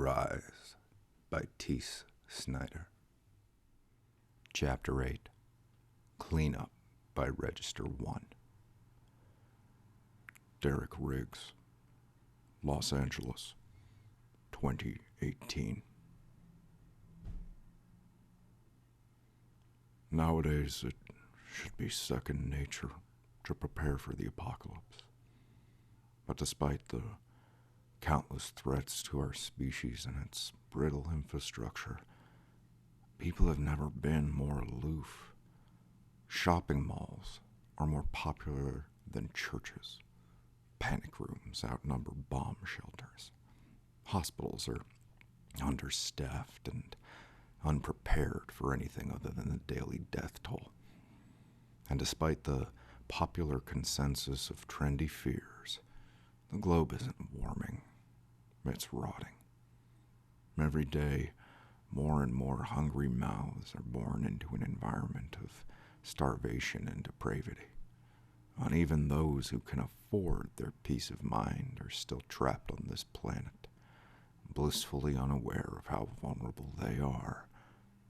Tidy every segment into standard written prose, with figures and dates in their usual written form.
Rise by Teese Snyder. Chapter 8, Cleanup by Register 1. Derek Riggs, Los Angeles, 2018. Nowadays, it should be second nature to prepare for the apocalypse. But despite the countless threats to our species and its brittle infrastructure, people have never been more aloof. Shopping malls are more popular than churches. Panic rooms outnumber bomb shelters. Hospitals are understaffed and unprepared for anything other than the daily death toll. And despite the popular consensus of trendy fears, the globe isn't warming, it's rotting. Every day, more and more hungry mouths are born into an environment of starvation and depravity. And even those who can afford their peace of mind are still trapped on this planet, blissfully unaware of how vulnerable they are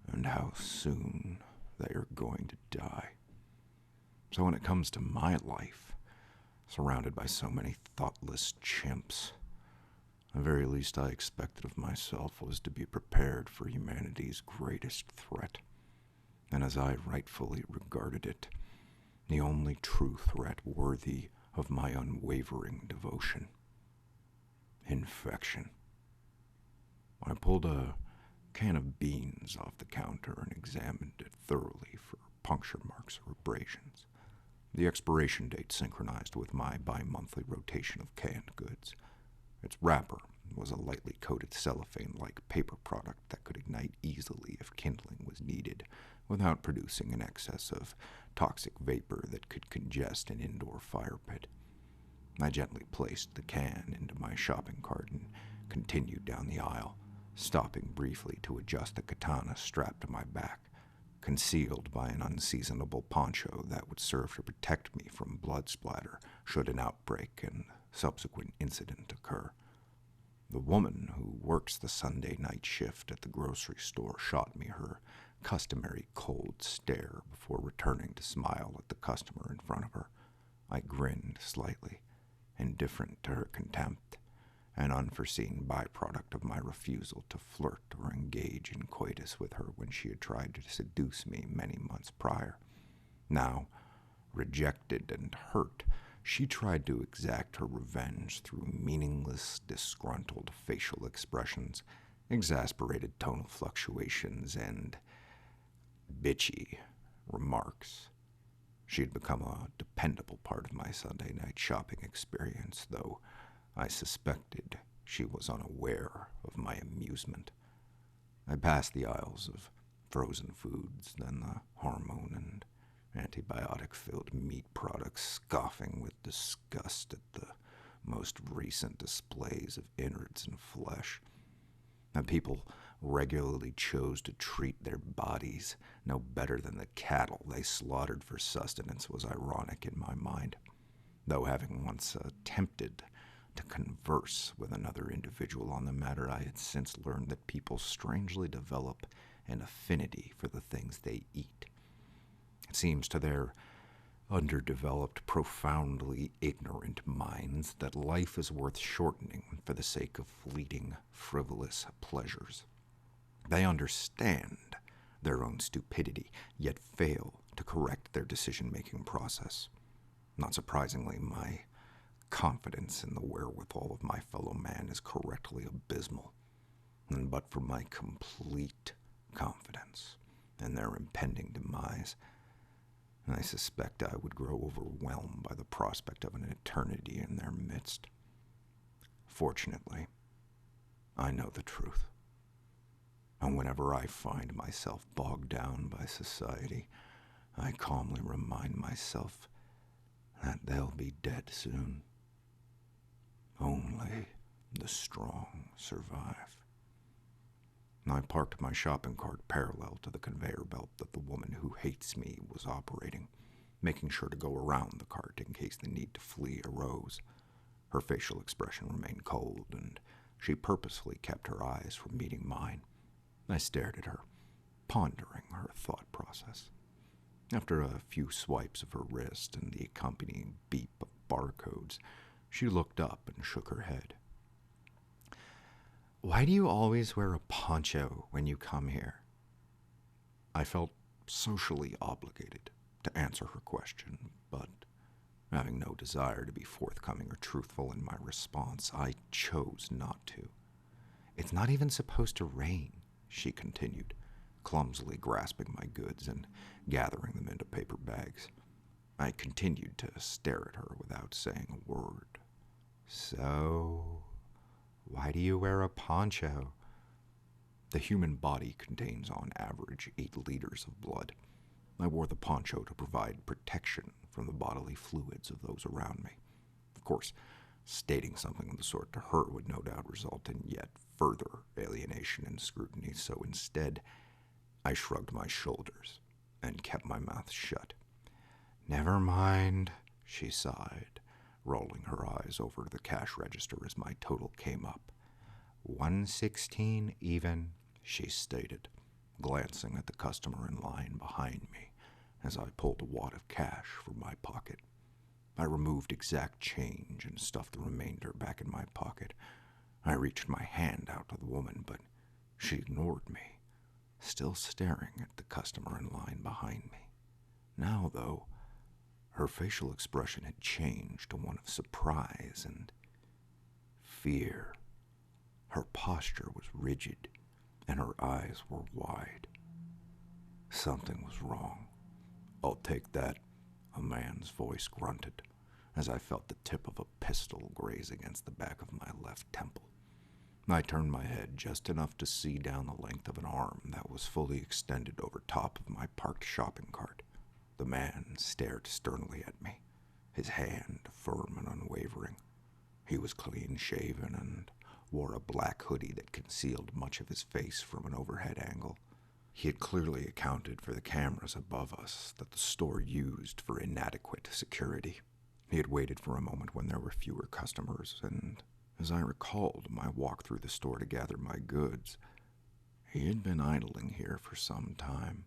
and how soon they are going to die. So when it comes to my life, surrounded by so many thoughtless chimps, the very least I expected of myself was to be prepared for humanity's greatest threat. And as I rightfully regarded it, the only true threat worthy of my unwavering devotion: infection. I pulled a can of beans off the counter and examined it thoroughly for puncture marks or abrasions. The expiration date synchronized with my bi-monthly rotation of canned goods. Its wrapper was a lightly coated cellophane-like paper product that could ignite easily if kindling was needed, without producing an excess of toxic vapor that could congest an indoor fire pit. I gently placed the can into my shopping cart and continued down the aisle, stopping briefly to adjust the katana strapped to my back, concealed by an unseasonable poncho that would serve to protect me from blood splatter should an outbreak and subsequent incident occur. The woman who works the Sunday night shift at the grocery store shot me her customary cold stare before returning to smile at the customer in front of her. I grinned slightly, indifferent to her contempt, an unforeseen byproduct of my refusal to flirt or engage in coitus with her when she had tried to seduce me many months prior. Now, rejected and hurt, she tried to exact her revenge through meaningless, disgruntled facial expressions, exasperated tonal fluctuations, and bitchy remarks. She had become a dependable part of my Sunday night shopping experience, though I suspected she was unaware of my amusement. I passed the aisles of frozen foods, then the hormone and antibiotic-filled meat products, scoffing with disgust at the most recent displays of innards and flesh. And people regularly chose to treat their bodies no better than the cattle they slaughtered for sustenance was ironic in my mind, though having once attempted to converse with another individual on the matter, I had since learned that people strangely develop an affinity for the things they eat. It seems to their underdeveloped, profoundly ignorant minds that life is worth shortening for the sake of fleeting, frivolous pleasures. They understand their own stupidity, yet fail to correct their decision-making process. Not surprisingly, my confidence in the wherewithal of my fellow man is correctly abysmal, and but for my complete confidence in their impending demise, I suspect I would grow overwhelmed by the prospect of an eternity in their midst. Fortunately, I know the truth, and whenever I find myself bogged down by society, I calmly remind myself that they'll be dead soon. Only the strong survive. I parked my shopping cart parallel to the conveyor belt that the woman who hates me was operating, making sure to go around the cart in case the need to flee arose. Her facial expression remained cold, and She purposely kept her eyes from meeting mine. I stared at her, pondering her thought process. After a few swipes of her wrist and the accompanying beep of barcodes, she looked up and shook her head. "Why do you always wear a poncho when you come here?" I felt socially obligated to answer her question, but having no desire to be forthcoming or truthful in my response, I chose not to. "It's not even supposed to rain," she continued, clumsily grasping my goods and gathering them into paper bags. I continued to stare at her without saying a word. "So, why do you wear a poncho?" The human body contains on average 8 liters of blood. I wore the poncho to provide protection from the bodily fluids of those around me. Of course, stating something of the sort to her would no doubt result in yet further alienation and scrutiny, so instead, I shrugged my shoulders and kept my mouth shut. "Never mind," she sighed, rolling her eyes over the cash register as my total came up. "116 even," she stated, glancing at the customer in line behind me as I pulled a wad of cash from my pocket. I removed exact change and stuffed the remainder back in my pocket. I reached my hand out to the woman, but she ignored me, still staring at the customer in line behind me. Now, though, her facial expression had changed to one of surprise and fear. Her posture was rigid, and her eyes were wide. Something was wrong. "I'll take that," a man's voice grunted, as I felt the tip of a pistol graze against the back of my left temple. I turned my head just enough to see down the length of an arm that was fully extended over top of my parked shopping cart. The man stared sternly at me, his hand firm and unwavering. He was clean-shaven and wore a black hoodie that concealed much of his face from an overhead angle. He had clearly accounted for the cameras above us that the store used for inadequate security. He had waited for a moment when there were fewer customers, and as I recalled my walk through the store to gather my goods, he had been idling here for some time.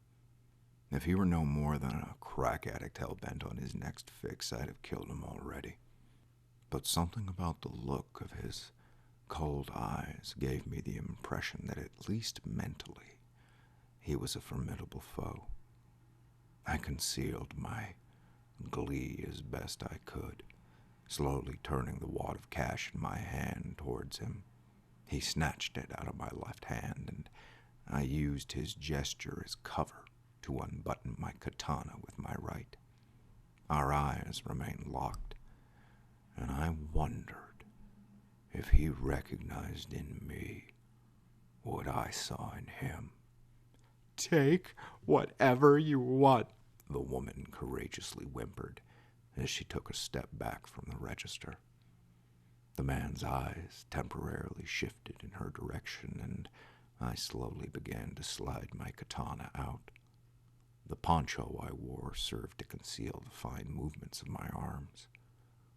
If he were no more than a crack addict hell-bent on his next fix, I'd have killed him already. But something about the look of his cold eyes gave me the impression that at least mentally, he was a formidable foe. I concealed my glee as best I could, slowly turning the wad of cash in my hand towards him. He snatched it out of my left hand, and I used his gesture as cover to unbutton my katana with my right. Our eyes remained locked, and I wondered if he recognized in me what I saw in him. "Take whatever you want," the woman courageously whimpered as she took a step back from the register. The man's eyes temporarily shifted in her direction, and I slowly began to slide my katana out. The poncho I wore served to conceal the fine movements of my arms.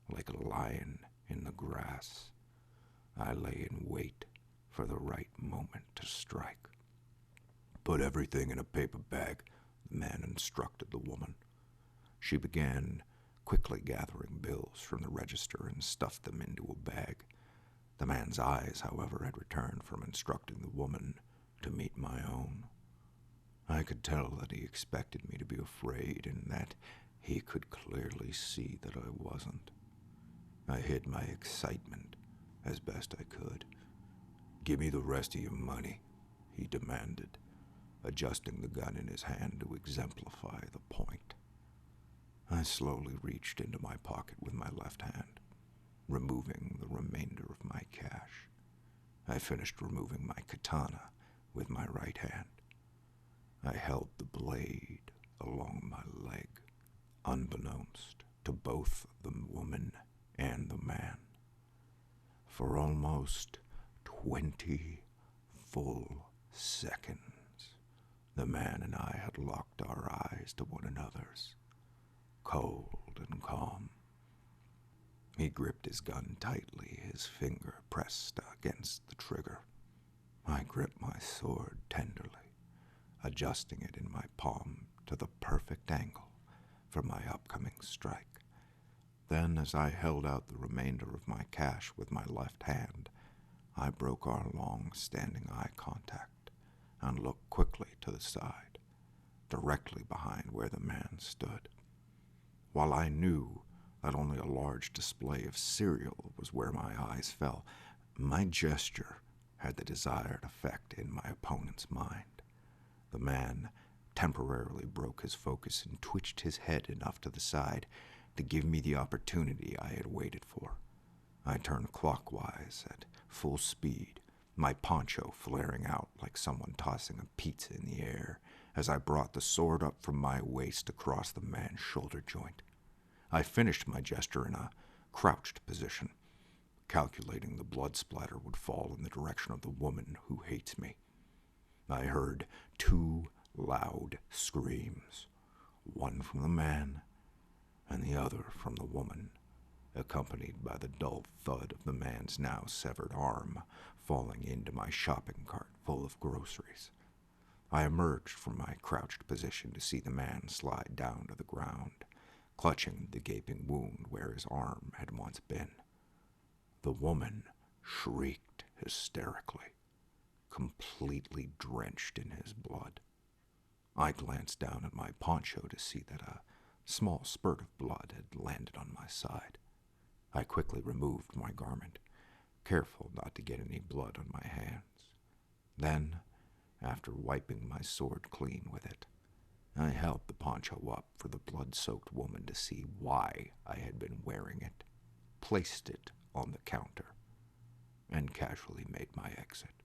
Like a lion in the grass, I lay in wait for the right moment to strike. "Put everything in a paper bag," the man instructed the woman. She began quickly gathering bills from the register and stuffed them into a bag. The man's eyes, however, had returned from instructing the woman to meet my own. I could tell that he expected me to be afraid and that he could clearly see that I wasn't. I hid my excitement as best I could. "Give me the rest of your money," he demanded, adjusting the gun in his hand to exemplify the point. I slowly reached into my pocket with my left hand, removing the remainder of my cash. I finished removing my katana with my right hand. I held the blade along my leg, unbeknownst to both the woman and the man. For almost 20 full seconds, the man and I had locked our eyes to one another's, cold and calm. He gripped his gun tightly, his finger pressed against the trigger. I gripped my sword tenderly, adjusting it in my palm to the perfect angle for my upcoming strike. Then, as I held out the remainder of my cash with my left hand, I broke our long-standing eye contact and looked quickly to the side, directly behind where the man stood. While I knew that only a large display of cereal was where my eyes fell, my gesture had the desired effect in my opponent's mind. The man temporarily broke his focus and twitched his head enough to the side to give me the opportunity I had waited for. I turned clockwise at full speed, my poncho flaring out like someone tossing a pizza in the air as I brought the sword up from my waist across the man's shoulder joint. I finished my gesture in a crouched position, calculating the blood splatter would fall in the direction of the woman who hates me. I heard 2 loud screams, one from the man and the other from the woman, accompanied by the dull thud of the man's now severed arm falling into my shopping cart full of groceries. I emerged from my crouched position to see the man slide down to the ground, clutching the gaping wound where his arm had once been. The woman shrieked hysterically, completely drenched in his blood. I glanced down at my poncho to see that a small spurt of blood had landed on my side. I quickly removed my garment, careful not to get any blood on my hands. Then, after wiping my sword clean with it, I held the poncho up for the blood-soaked woman to see why I had been wearing it, placed it on the counter, and casually made my exit.